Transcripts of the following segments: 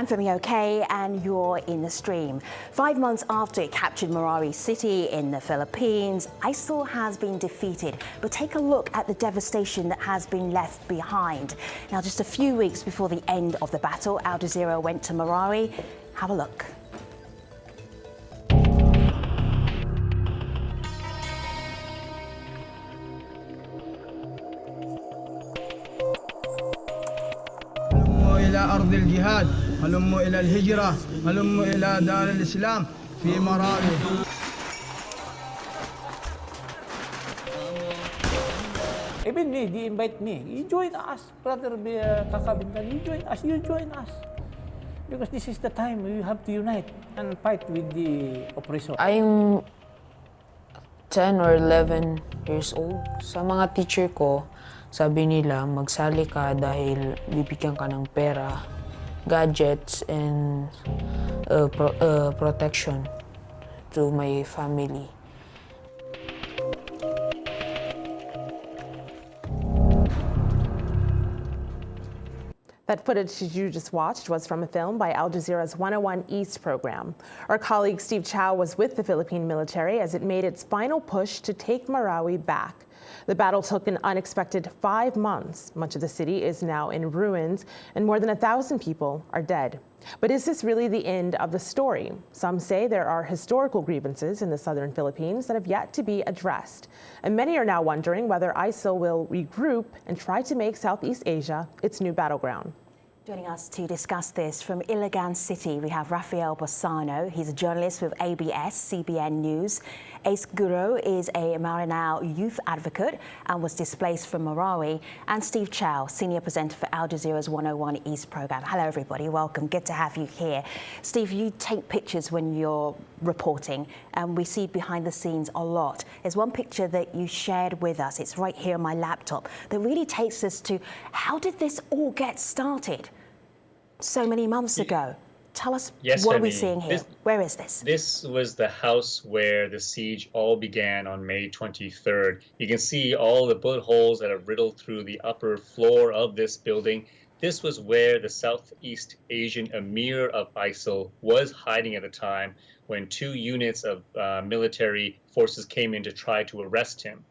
I'm Femi OK, and you're in the stream. 5 months after it captured Marawi city in the Philippines, ISIL has been defeated. But take a look at the devastation that has been left behind. Now, just a few weeks before the end of the battle, Jazeera went to Marawi. Have a look. إلى أرض الجهاد، هلموا إلى الهجرة، هلموا إلى دار الإسلام في مراوي. Even me, they invite me. You join us, brother Kakabintan. You join us. You join us. Because this is the time we have to unite and fight with the oppressor. I'm 10 or 11 years old. Sa mga teacher ko, sabi nila, magsali ka dahil bibigyan ka ng pera, gadgets, and protection to my family. That footage you just watched was from a film by Al Jazeera's 101 East program. Our colleague Steve Chao was with the Philippine military as it made its final push to take Marawi back. The battle took an unexpected 5 months. Much of the city is now in ruins, and more than 1,000 people are dead. But is this really the end of the story? Some say there are historical grievances in the southern Philippines that have yet to be addressed. And many are now wondering whether ISIL will regroup and try to make Southeast Asia its new battleground. Joining us to discuss this from Iligan City, we have Rafael Bossano. He's a journalist with ABS-CBN News. Ace Guro is a Mindanao youth advocate and was displaced from Marawi. And Steve Chao, senior presenter for Al Jazeera's 101 East program. Hello, everybody. Welcome. Good to have you here. Steve, you take pictures when you're reporting, and we see behind the scenes a lot. There's one picture that you shared with us. It's right here on my laptop that really takes us to how did this all get started so many months ago? Tell us, yes, what are we seeing here? Where is this? This was the house where the siege all began on May 23rd. You can see all the bullet holes that have riddled through the upper floor of this building. This was where the Southeast Asian emir of ISIL was hiding at the time when 2 units of military forces came in to try to arrest him.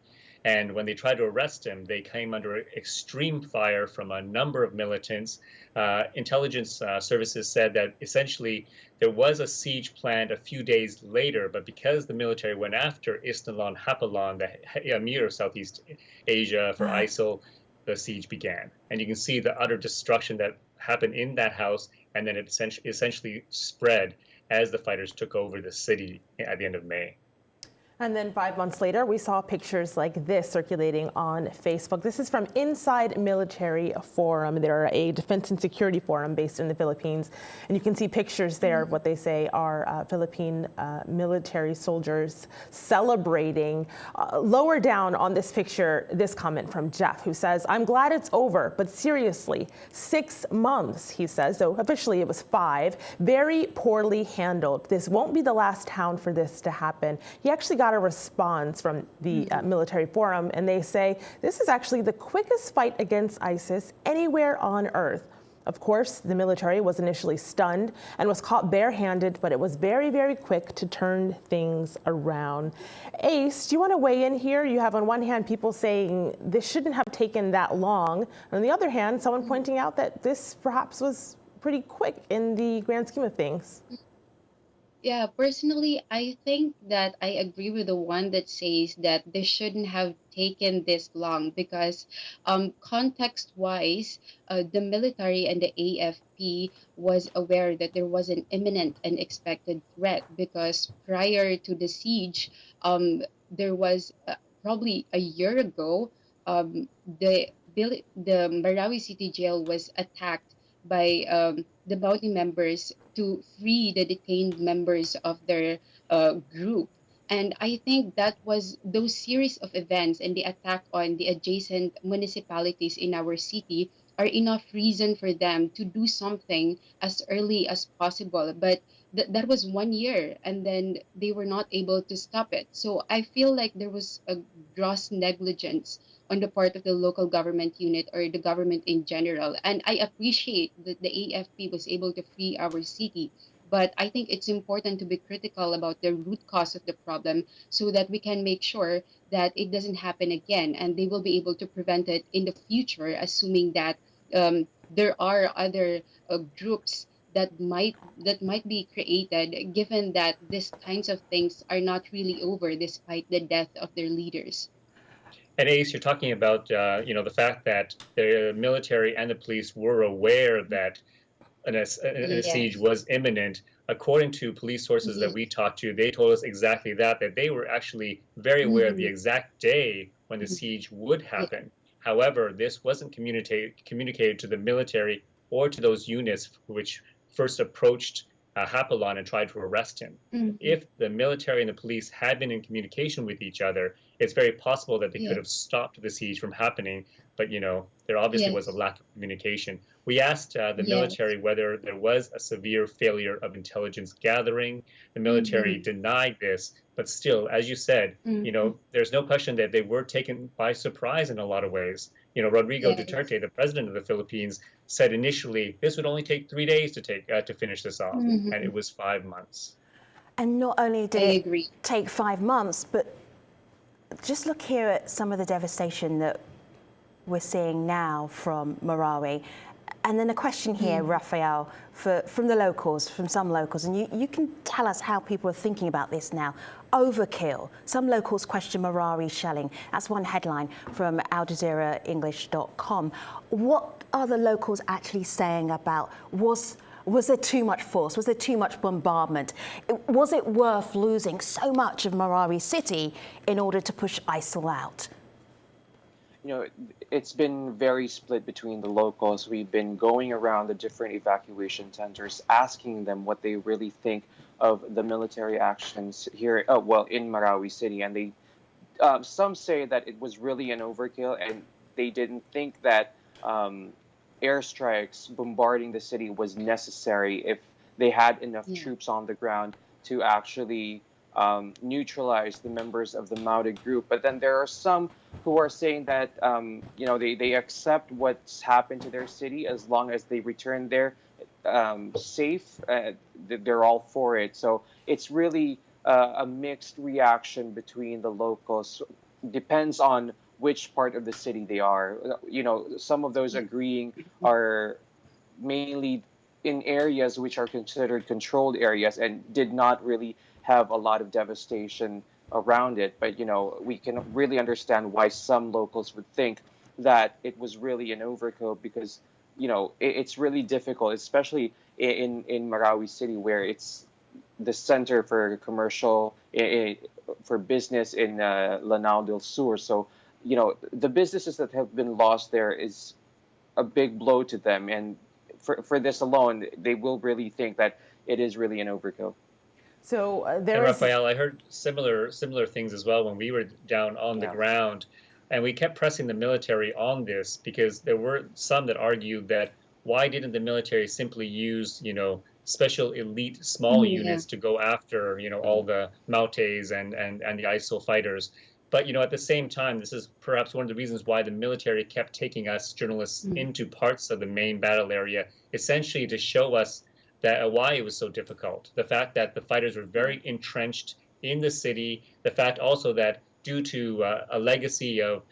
And when they tried to arrest him, they came under extreme fire from a number of militants. Intelligence services said that essentially there was a siege planned a few days later, but because the military went after Isnalon Hapalan, the emir of Southeast Asia for ISIL, the siege began. And you can see the utter destruction that happened in that house, and then it essentially spread as the fighters took over the city at the end of May. And then 5 months later, we saw pictures like this circulating on Facebook. This is from Inside Military Forum. They're a defense and security forum based in the Philippines. And you can see pictures there of what they say are Philippine military soldiers celebrating. Lower down on this picture, this comment from Jeff, who says, "I'm glad it's over, but seriously, 6 months," he says, though officially it was 5, very poorly handled. This won't be the last town for this to happen. He actually got a response from the military forum, and they say this is actually the quickest fight against ISIS anywhere on earth. Of course, the military was initially stunned and was caught barehanded, but it was very, very quick to turn things around. Ace, do you want to weigh in here? You have on one hand people saying this shouldn't have taken that long. On the other hand, someone pointing out that this perhaps was pretty quick in the grand scheme of things. Yeah, personally, I think that I agree with the one that says that this shouldn't have taken this long because context-wise, the military and the AFP was aware that there was an imminent and expected threat because prior to the siege, there was probably a year ago, the Marawi City Jail was attacked by the Bounty members to free the detained members of their group. And I think that was those series of events and the attack on the adjacent municipalities in our city are enough reason for them to do something as early as possible. But that was 1 year, and then they were not able to stop it. So I feel like there was a gross negligence on the part of the local government unit or the government in general. And I appreciate that the AFP was able to free our city. But I think it's important to be critical about the root cause of the problem so that we can make sure that it doesn't happen again and they will be able to prevent it in the future, assuming that there are other groups that might be created, given that these kinds of things are not really over despite the death of their leaders. And Ace, you're talking about the fact that the military and the police were aware that a siege Yes. was imminent. According to police sources that we talked to, they told us exactly that they were actually very aware of the Mhm. exact day when the Mhm. siege would Yeah. happen. However, this wasn't communicated to the military or to those units which first approached Hapalon and tried to arrest him. Mhm. If the military and the police had been in communication with each other, it's very possible that they could Yeah. have stopped the siege from happening. But there obviously was a Yes. lack of communication. We asked the Yes. military whether there was a severe failure of intelligence gathering. The military Mhm. denied this, but still, as you said, Mhm. there's no question that they were taken by surprise in a lot of ways. Rodrigo Yes. Duterte, the president of the Philippines, said initially this would only take 3 days to finish this off, and it Mhm. was 5 months. And not only I did it agree. take 5 months, but just look here at some of the devastation that we're seeing now from Marawi. And then a question here, Mhm. Raphael, from the locals, from some locals, and you can tell us how people are thinking about this now. Overkill. Some locals question Marawi shelling. That's one headline from Al Jazeera English.com. What are the locals actually saying about was there too much force? Was there too much bombardment? Was it worth losing so much of Marawi city in order to push ISIL out? It's been very split between the locals. We've been going around the different evacuation centers, asking them what they really think of the military actions here, in Marawi City. And some say that it was really an overkill, and they didn't think that airstrikes bombarding the city was necessary if they had enough Yeah. troops on the ground to actually neutralize the members of the Maudi group. But then there are some who are saying that they accept what's happened to their city as long as they return there safe. They're all for it. So it's really a mixed reaction between the locals. Depends on which part of the city they are. Some of those agreeing are mainly in areas which are considered controlled areas and did not really have a lot of devastation around it. But we can really understand why some locals would think that it was really an overkill, because it's really difficult, especially in Marawi City, where it's the center for commercial for business in Lanao del Sur. So the businesses that have been lost there is a big blow to them, and for this alone, they will really think that it is really an overkill. So And there is. Raphael, I heard similar things as well when we were down on the Yeah. ground, and we kept pressing the military on this because there were some that argued that why didn't the military simply use special elite small Mhm. Yeah. units to go after all the Mautes and the ISIL fighters. But at the same time, this is perhaps one of the reasons why the military kept taking us journalists Mhm. into parts of the main battle area, essentially to show us that why it was so difficult. The fact that the fighters were very entrenched in the city. The fact also that due to a legacy of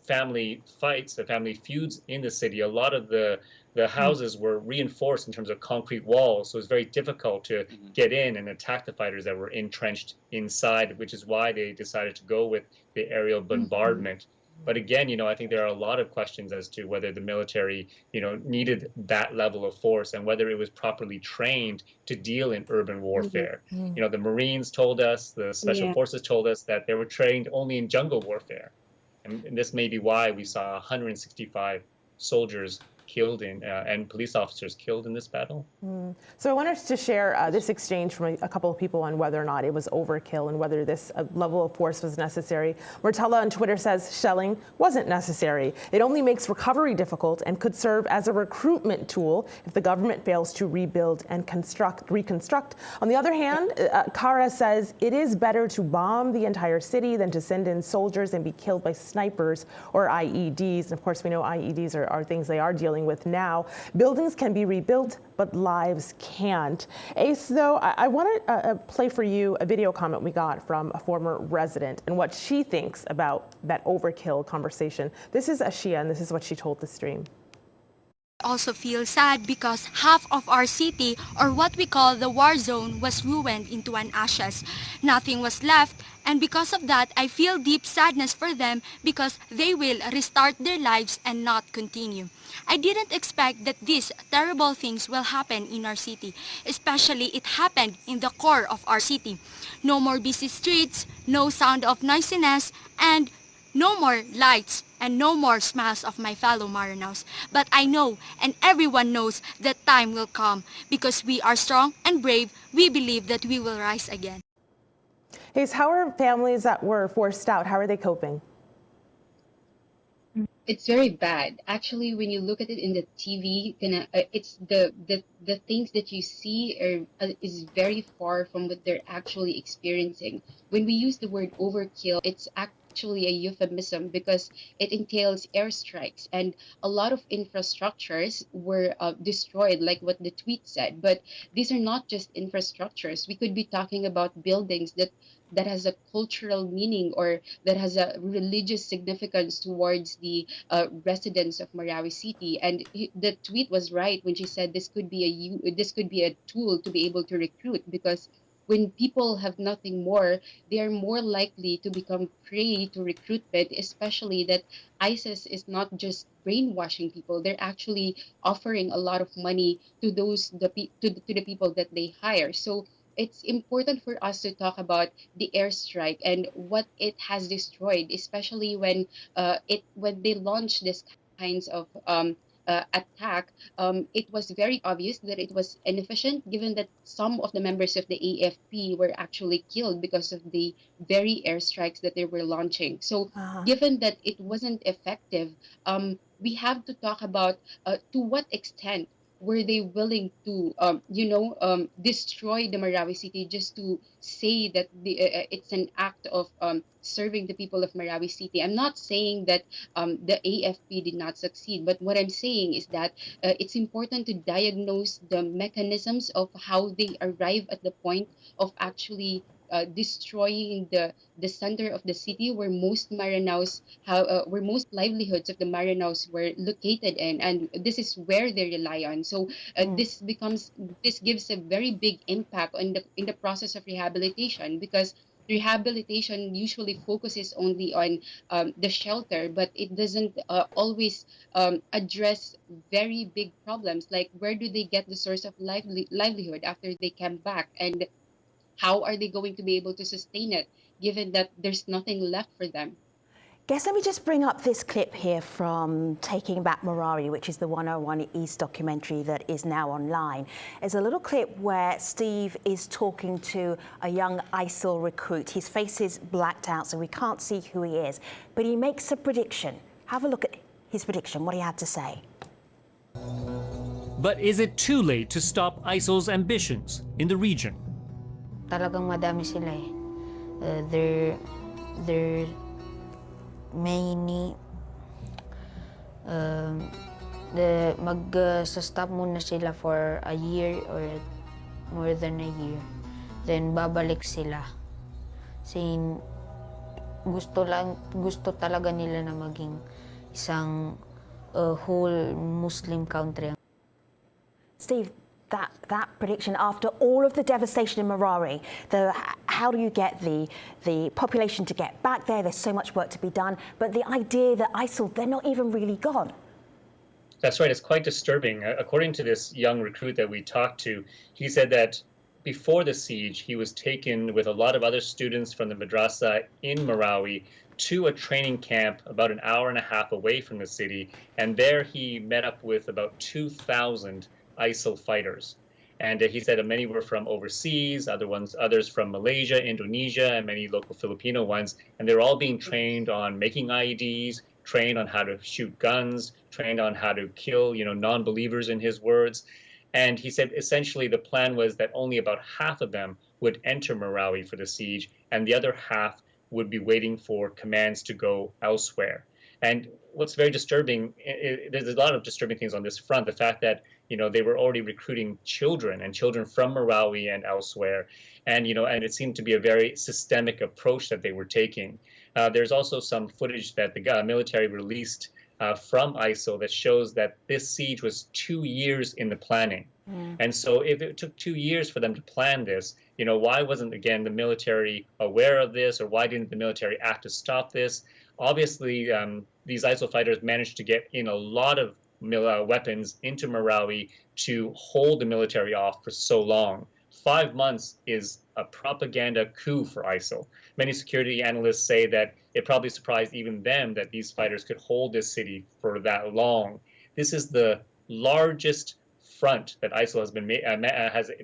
family fights, the family feuds in the city, a lot of the houses were reinforced in terms of concrete walls. So it was very difficult to get in and attack the fighters that were entrenched inside, which is why they decided to go with the aerial Mhm. bombardment. But again, I think there are a lot of questions as to whether the military, needed that level of force and whether it was properly trained to deal in urban Mhm. warfare. The Marines told us, the Special Yeah. Forces told us that they were trained only in jungle warfare. And this may be why we saw 165 soldiers killed in and police officers killed in this battle. So I wanted to share this exchange from a couple of people on whether or not it was overkill and whether this level of force was necessary. Murtala on Twitter says shelling wasn't necessary. It only makes recovery difficult and could serve as a recruitment tool if the government fails to rebuild and reconstruct. On the other hand, Kara says it is better to bomb the entire city than to send in soldiers and be killed by snipers or IEDs. And of course, we know IEDs are things they are dealing with now. Buildings can be rebuilt, but lives can't. Ace, though, I want to play for you a video comment we got from a former resident and what she thinks about that overkill conversation. This is Ashia, and this is what she told the stream. Also feel sad because half of our city, or what we call the war zone, was ruined into an ashes. Nothing was left, and because of that, I feel deep sadness for them because they will restart their lives and not continue. I didn't expect that these terrible things will happen in our city, especially it happened in the core of our city. No more busy streets, no sound of noisiness, and no more lights and no more smiles of my fellow Maranaos. But I know, and everyone knows, that time will come. Because we are strong and brave, we believe that we will rise again. Hayes, how are families that were forced out, how are they coping? It's very bad. Actually, when you look at it in the TV, it's the things that you see is very far from what they're actually experiencing. When we use the word overkill, it's actually a euphemism because it entails airstrikes, and a lot of infrastructures were destroyed, like what the tweet said. But these are not just infrastructures. We could be talking about buildings that has a cultural meaning or that has a religious significance towards the residents of Marawi City. And the tweet was right when she said this could be a tool to be able to recruit, because when people have nothing more, they are more likely to become prey to recruitment, especially that ISIS is not just brainwashing people. They're actually offering a lot of money to the people that they hire. So it's important for us to talk about the airstrike and what it has destroyed, especially when they launched this kinds of attack. It was very obvious that it was inefficient, given that some of the members of the AFP were actually killed because of the very airstrikes that they were launching. So, given that it wasn't effective, we have to talk about to what extent were they willing to, destroy the Marawi City just to say that it's an act of serving the people of Marawi City? I'm not saying that the AFP did not succeed, but what I'm saying is that it's important to diagnose the mechanisms of how they arrive at the point of actually destroying the center of the city where most livelihoods of the Maranaos were located in, and this is where they rely on. So this gives a very big impact in the process of rehabilitation, because rehabilitation usually focuses only on the shelter, but it doesn't always address very big problems like where do they get the source of livelihood after they come back, and how are they going to be able to sustain it, given that there's nothing left for them? Guess let me just bring up this clip here from Taking Back Marawi, which is the 101 East documentary that is now online. It's a little clip where Steve is talking to a young ISIL recruit. His face is blacked out, so we can't see who he is, but he makes a prediction. Have a look at his prediction, what he had to say. But is it too late to stop ISIL's ambitions in the region? Talagang madami sila eh. They're many. Mag-stop muna sila for a year or more than a year. Then babalik sila. Saying gusto talaga nila na maging isang whole Muslim country. Steve, that prediction after all of the devastation in Marawi, how do you get the population to get back there? There's so much work to be done, but the idea that ISIL, they're not even really gone. That's right. It's quite disturbing. According to this young recruit that we talked to, he said that before the siege, he was taken with a lot of other students from the madrasa in Marawi to a training camp about an hour and a half away from the city. And there he met up with about 2,000 ISIL fighters. And he said that many were from overseas, others from Malaysia, Indonesia, and many local Filipino ones. And they're all being trained on making IEDs, trained on how to shoot guns, trained on how to kill, non-believers in his words. And he said essentially the plan was that only about half of them would enter Marawi for the siege, and the other half would be waiting for commands to go elsewhere. And what's very disturbing, there's a lot of disturbing things on this front. The fact that they were already recruiting children from Marawi and elsewhere, and it seemed to be a very systemic approach that they were taking. There's also some footage that the military released from ISIL that shows that this siege was 2 years in the planning. And so if it took 2 years for them to plan this, why wasn't, again, the military aware of this, or why didn't the military act to stop this? Obviously, these ISIL fighters managed to get in a lot of weapons into Marawi to hold the military off for so long. 5 months is a propaganda coup for ISIL. Many security analysts say that it probably surprised even them that these fighters could hold this city for that long. This is the largest front that ISIL has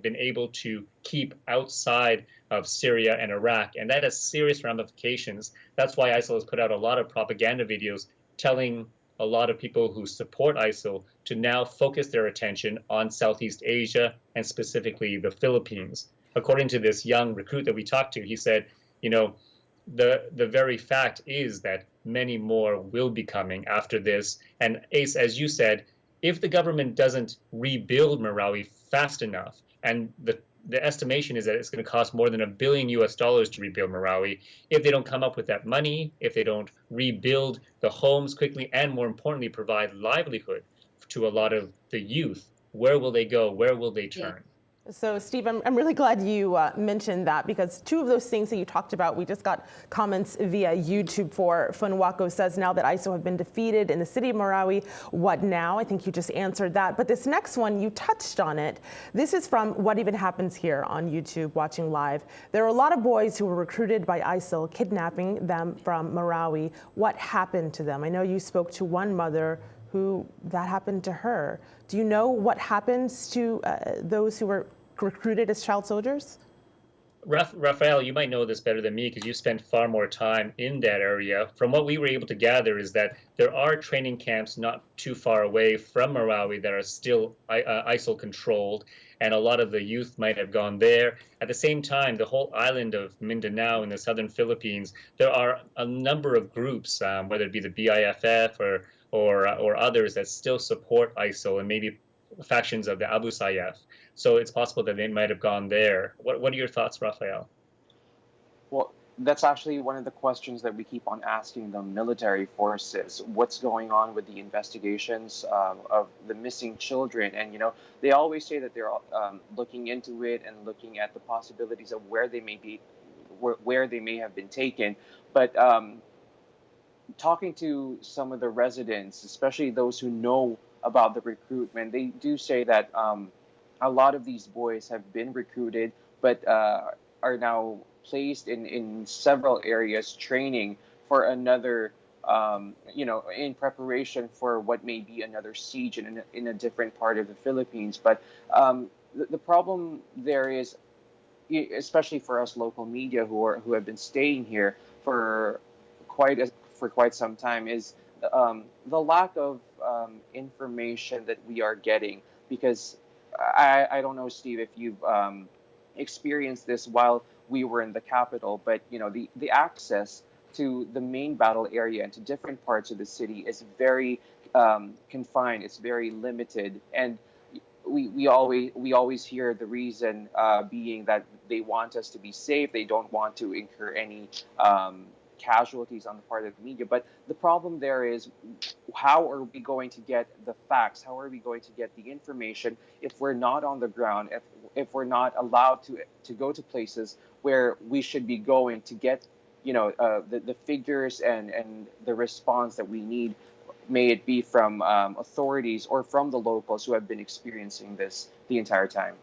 been able to keep outside of Syria and Iraq, and that has serious ramifications. That's why ISIL has put out a lot of propaganda videos telling a lot of people who support ISIL to now focus their attention on Southeast Asia and specifically the Philippines. According to this young recruit that we talked to, he said, the very fact is that many more will be coming after this. And Ace, as you said, if the government doesn't rebuild Marawi fast enough, and the estimation is that it's going to cost more than $1 billion to rebuild Marawi, if they don't come up with that money, if they don't rebuild the homes quickly, and more importantly, provide livelihood to a lot of the youth, where will they go? Where will they turn? So, Steve, I'm really glad you mentioned that, because two of those things that you talked about, we just got comments via YouTube for. Funwako says, now that ISIL have been defeated in the city of Marawi, what now? I think you just answered that. But this next one, you touched on it. This is from What Even Happens Here on YouTube, watching live. There are a lot of boys who were recruited by ISIL, kidnapping them from Marawi. What happened to them? I know you spoke to one mother who that happened to her. Do you know what happens to those who were recruited as child soldiers? Rafael, you might know this better than me because you spent far more time in that area. From what we were able to gather is that there are training camps not too far away from Marawi that are still ISIL controlled, and a lot of the youth might have gone there. At the same time, the whole island of Mindanao in the southern Philippines, there are a number of groups, whether it be the BIFF or others that still support ISIL, and maybe factions of the Abu Sayyaf. So it's possible that they might have gone there. What are your thoughts, Rafael? Well, that's actually one of the questions that we keep on asking the military forces. What's going on with the investigations of the missing children? And, they always say that they're looking into it and looking at the possibilities of where they may have been taken. But talking to some of the residents, especially those who know about the recruitment, they do say that a lot of these boys have been recruited, but are now placed in several areas training for another, in preparation for what may be another siege in a different part of the Philippines. But the problem there is, especially for us local media who have been staying here for quite some time, is the lack of information that we are getting. Because I don't know, Steve, if you've experienced this while we were in the capital, but the access to the main battle area and to different parts of the city is very confined. It's very limited, and we always hear the reason being that they want us to be safe. They don't want to incur any casualties on the part of the media. But the problem there is, how are we going to get the facts? How are we going to get the information if we're not on the ground, if we're not allowed to go to places where we should be going to get the figures and the response that we need, may it be from authorities or from the locals who have been experiencing this the entire time?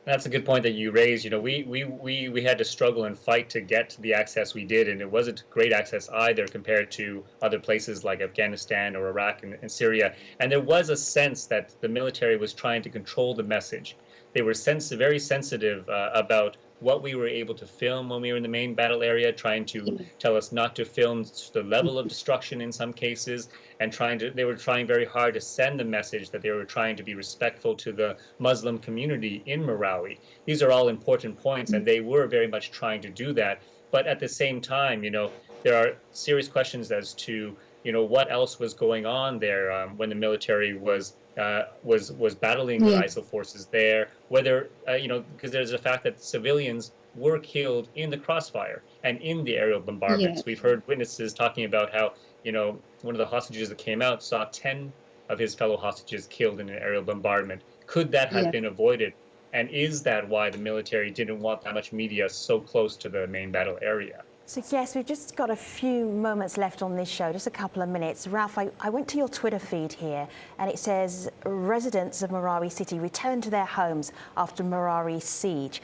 That's a good point that you raised. You know, we had to struggle and fight to get to the access we did, and it wasn't great access either compared to other places like Afghanistan or Iraq and Syria. And there was a sense that the military was trying to control the message. They were very sensitive about what we were able to film when we were in the main battle area, trying to tell us not to film the level of destruction in some cases, and they were trying very hard to send the message that they were trying to be respectful to the Muslim community in Marawi. These are all important points, and they were very much trying to do that. But at the same time, you know, there are serious questions as to, you know, what else was going on there when the military was battling the ISIL forces there. Whether you know, because there's a fact that civilians were killed in the crossfire and in the aerial bombardments. We've heard witnesses talking about how, you know, one of the hostages that came out saw 10 of his fellow hostages killed in an aerial bombardment. Could that have been avoided? And is that why the military didn't want that much media so close to the main battle area? So yes, we've just got a few moments left on this show, just a couple of minutes. Ralph, I went to your Twitter feed here and it says residents of Marawi City returned to their homes after Marawi siege.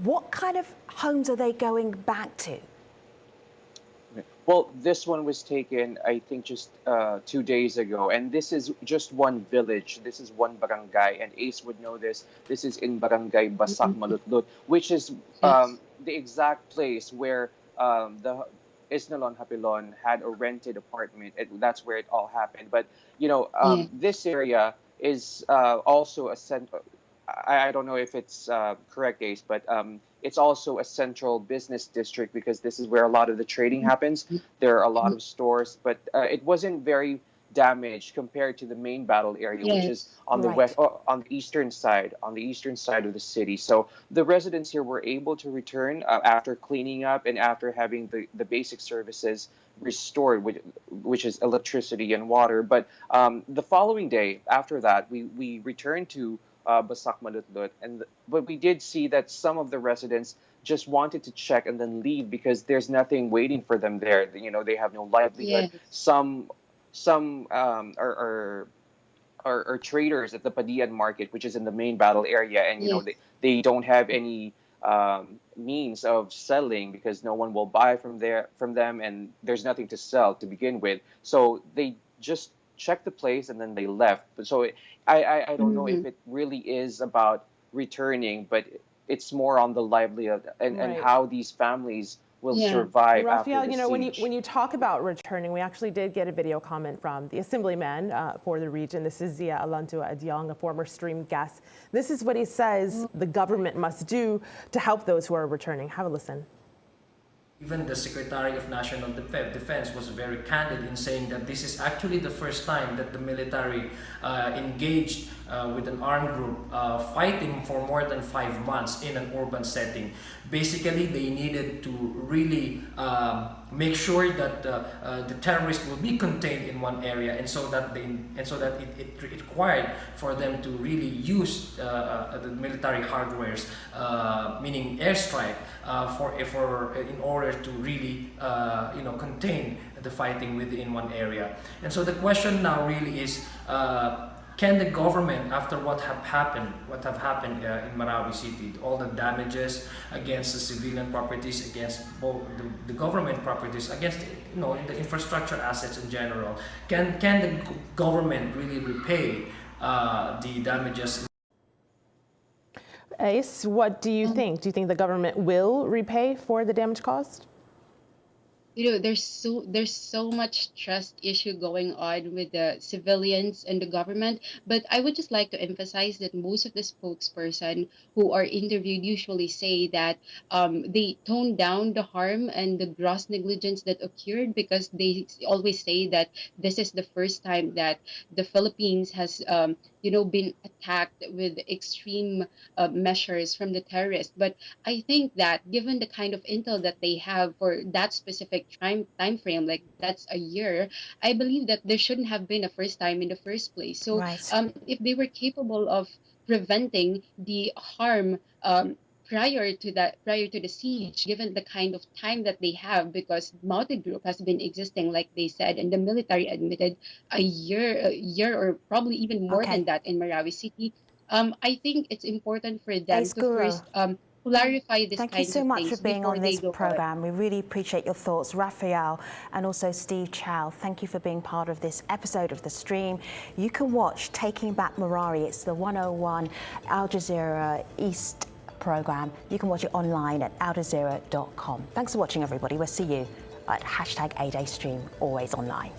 What kind of homes are they going back to? Well, this one was taken, I think, just 2 days ago. And this is just one village. This is one barangay. And Ace would know this. This is in Barangay Basak Malutlut, which is the exact place where the Isnalon Hapilon had a rented apartment. That's where it all happened. But, you know, this area is also a center. I don't know if it's correct, Ace, but it's also a central business district because this is where a lot of the trading happens. There are a lot of stores, but it wasn't very damaged compared to the main battle area, which is on the west, on the eastern side of the city. So the residents here were able to return after cleaning up and after having the basic services restored, which is electricity and water. But the following day after that, we returned to Basak Malutlut, but we did see that some of the residents just wanted to check and then leave because there's nothing waiting for them there. You know, they have no livelihood. Some are traders at the Padian market, which is in the main battle area, and you know they don't have any means of selling because no one will buy from them, and there's nothing to sell to begin with. So they just checked the place and then they left. So I don't know if it really is about returning, but it's more on the livelihood and how these families will survive Raphael, after the you know, siege. when you talk about returning, we actually did get a video comment from the assemblyman for the region. This is Zia Alantua Adiong, a former stream guest. This is what he says the government must do to help those who are returning. Have a listen. Even the Secretary of National Defense was very candid in saying that this is actually the first time that the military engaged with an armed group fighting for more than 5 months in an urban setting. Basically, they needed to really make sure that the terrorists will be contained in one area, and so that it required for them to really use the military hardwares, meaning airstrike, in order to really contain the fighting within one area. And so the question now really is, can the government, after what have happened in Marawi City, all the damages against the civilian properties, against both the government properties, against the infrastructure assets in general, can the government really repay the damages? Ace, what do you think? Do you think the government will repay for the damage caused? You know, there's so much trust issue going on with the civilians and the government, but I would just like to emphasize that most of the spokesperson who are interviewed usually say that they tone down the harm and the gross negligence that occurred because they always say that this is the first time that the Philippines has been attacked with extreme measures from the terrorists. But I think that given the kind of intel that they have for that specific time frame, like that's a year, I believe that there shouldn't have been a first time in the first place. So if they were capable of preventing the harm prior to the siege, given the kind of time that they have, because Maute Group has been existing, like they said, and the military admitted a year or probably even more than that in Marawi City. I think it's important for them to Guru, first clarify these thank you kinds so of much for things being before on they this go ahead. program. We really appreciate your thoughts. Raphael and also Steve Chao, thank you for being part of this episode of The Stream. You can watch Taking Back Marawi. It's the 101 Al Jazeera East program. You can watch it online at aljazeera.com. Thanks for watching, everybody. We'll see you at #AJStream, always online.